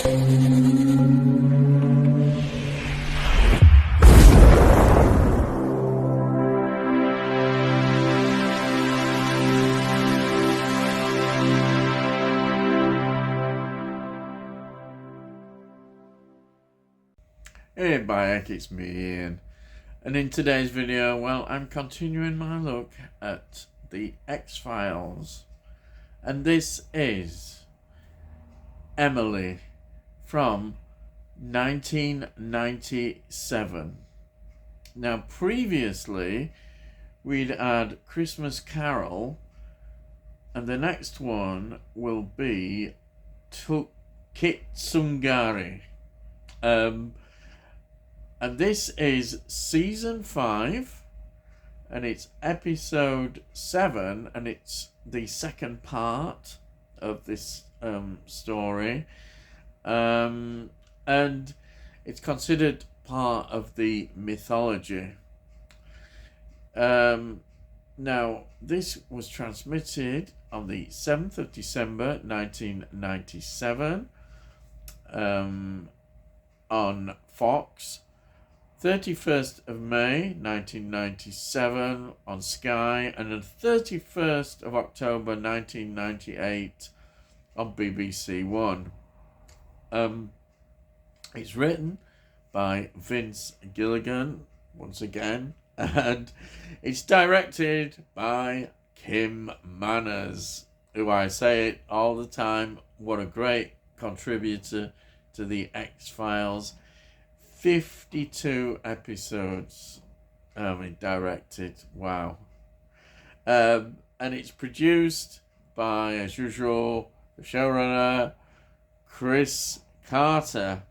Hey Bayek, it's me Ian, and in today's video, well, I'm continuing my look at the X-Files, and this is Emily from 1997. Now previously we'd had Christmas Carol, and the next one will be Kitsungari. And this is season 5, and it's episode 7, and it's the second part of this story, and it's considered part of the mythology. Now, this was transmitted on the 7th of December 1997 on Fox. 31st of May 1997 on Sky, and the 31st of October 1998 on BBC One. It's written by Vince Gilligan once again, and it's directed by Kim Manners, who I say it all the time, what a great contributor to the X-Files. 52 episodes directed, wow. And it's produced by, as usual, the showrunner Chris Carter.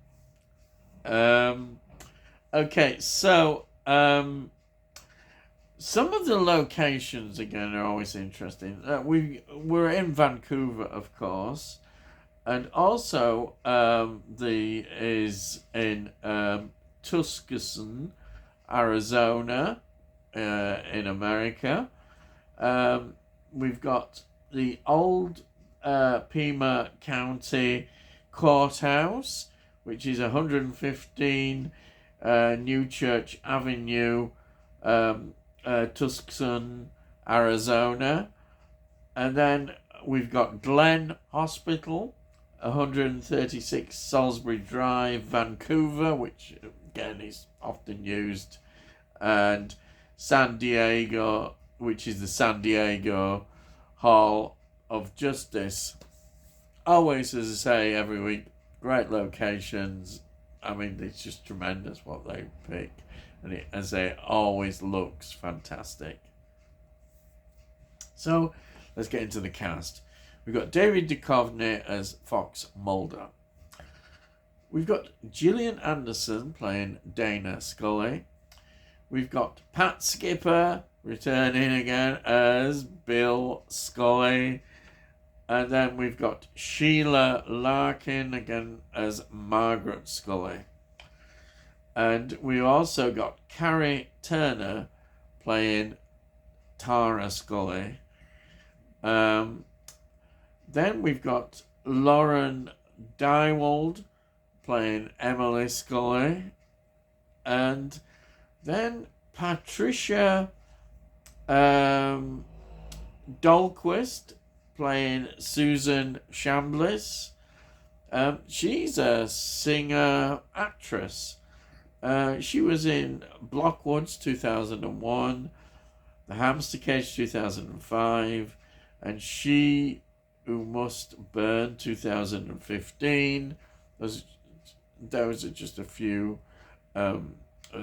Okay, so some of the locations again are always interesting. We're in Vancouver, of course. And also, is in Tucson, Arizona, in America. We've got the old Pima County Courthouse, which is 115 New Church Avenue, Tucson, Arizona. And then we've got Glen Hospital, 136 Salisbury Drive, Vancouver, which again is often used, and San Diego, which is the San Diego Hall of Justice. Always, as I say every week, great locations. I mean, it's just tremendous what they pick, and it, as they always, looks fantastic. So let's get into the cast. We've got David Duchovny as Fox Mulder. We've got Gillian Anderson playing Dana Scully. We've got Pat Skipper returning again as Bill Scully. And then we've got Sheila Larkin again as Margaret Scully. And we also got Carrie Turner playing Tara Scully. Then we've got Lauren Dywald playing Emily Scully. And then Patricia Dahlquist playing Susan Chambliss. She's a singer-actress. She was in Blockwoods 2001, The Hamster Cage 2005, and She Who Must Burn 2015. Those are just a few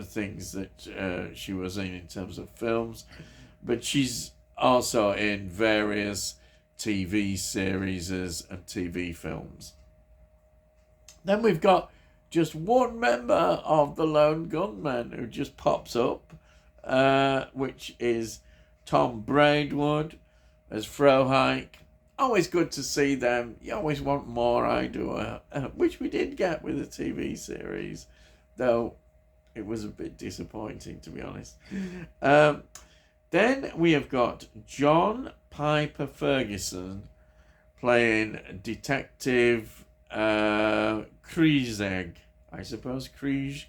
things that she was in terms of films. But she's also in various TV series and TV films. Then we've got just one member of the Lone Gunmen who just pops up, which is Tom Braidwood as Frohike. Always good to see them. You always want more, I do, which we did get with the TV series, though it was a bit disappointing, to be honest. Then we have got John Piper Ferguson playing Detective Krieg, I suppose. Krieg.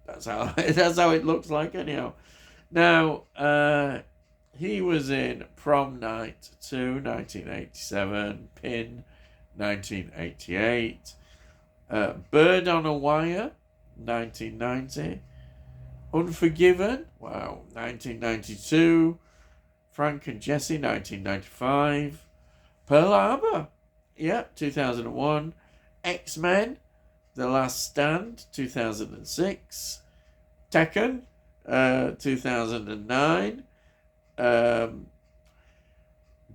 That's how that's how it looks like anyhow. Now, he was in Prom Night 2, 1987, Pin, 1988, Bird on a Wire, 1990, Unforgiven, wow, 1992, Frank and Jesse, 1995, Pearl Harbor, yeah, 2001, X-Men, The Last Stand, 2006, Tekken, 2009,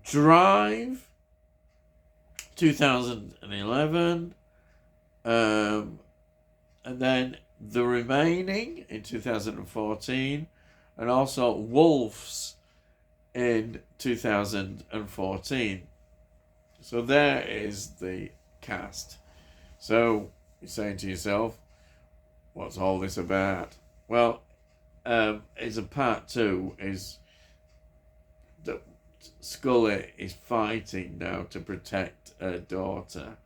Drive, 2011, and then The Remaining in 2014, and also Wolves in 2014. So there is the cast. So you're saying to yourself, what's all this about? Well, it's a part 2 is that Scully is fighting now to protect her daughter,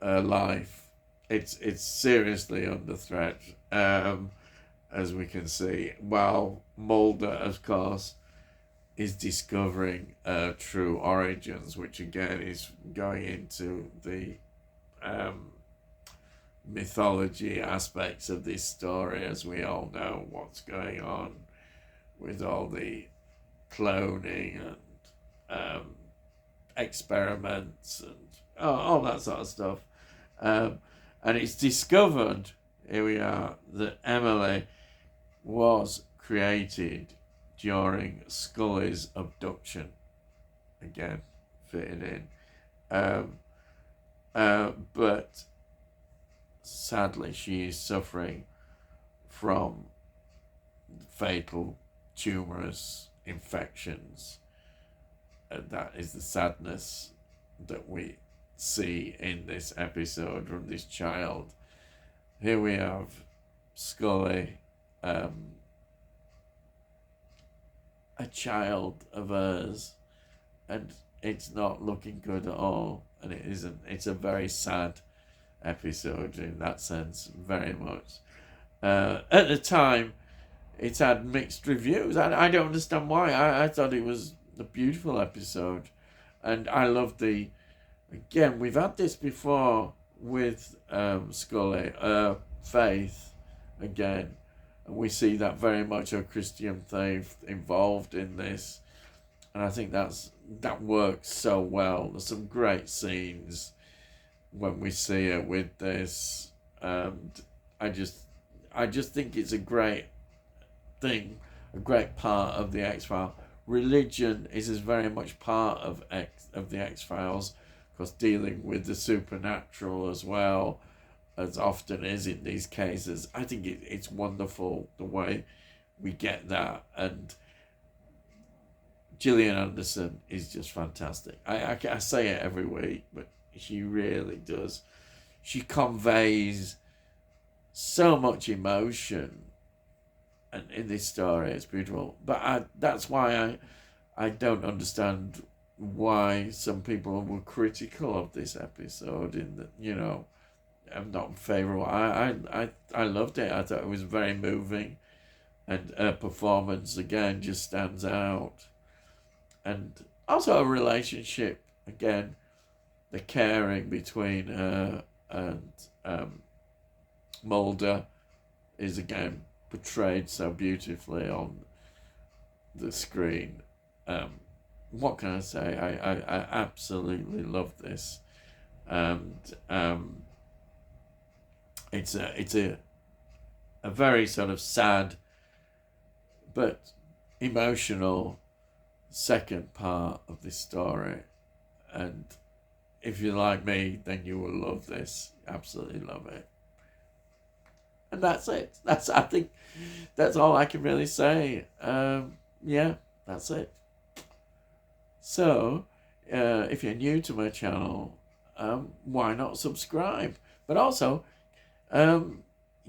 her life. It's seriously under threat, as we can see, while Mulder, of course, is discovering true origins, which again is going into the mythology aspects of this story, as we all know what's going on with all the cloning and experiments and all that sort of stuff. And it's discovered, here we are, that Emily was created during Scully's abduction. Again, fitting in. But sadly, she is suffering from fatal tumorous infections. And that is the sadness that we see in this episode from this child. Here we have Scully, a child of hers, and it's not looking good at all, and it isn't. It's a very sad episode in that sense, very much. At the time, it had mixed reviews. I don't understand why. I thought it was a beautiful episode, and I loved the. Again, we've had this before with Scully, faith, again, and we see that very much a Christian faith involved in this, and I think that works so well. There's some great scenes when we see it with this, and I just think it's a great thing, a great part of the X-Files. Religion is very much part of the X-Files, because dealing with the supernatural as well, as often is in these cases. I think it's wonderful the way we get that, and Gillian Anderson is just fantastic. I say it every week, but she really does. She conveys so much emotion, and in this story it's beautiful. But that's why I don't understand why some people were critical of this episode. In that, you know, I'm not favourable. I loved it. I thought it was very moving, and her performance again just stands out. And also a relationship, again, the caring between her and Mulder is again portrayed so beautifully on the screen. What can I say? I absolutely love this, and it's a very sort of sad but emotional second part of this story, and if you're like me, then you will love this. Absolutely love it. And that's it. I think that's all I can really say. Yeah, that's it. So, if you're new to my channel, why not subscribe? But also,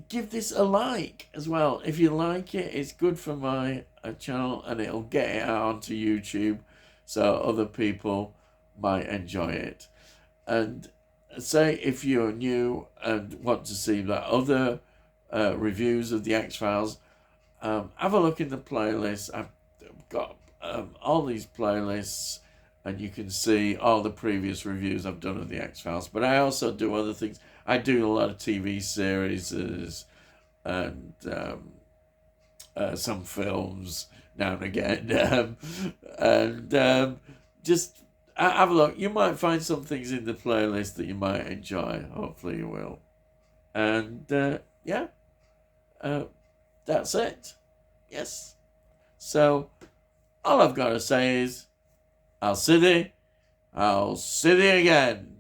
give this a like as well. If you like it, it's good for my channel, and it'll get it out onto YouTube so other people might enjoy it. And say if you're new and want to see the other reviews of the X-Files, have a look in the playlist. I've got all these playlists, and you can see all the previous reviews I've done of the X-Files. But I also do other things. I do a lot of TV series and some films now and again. Just have a look. You might find some things in the playlist that you might enjoy. Hopefully you will. And that's it. Yes. So all I've got to say is, I'll see thee again.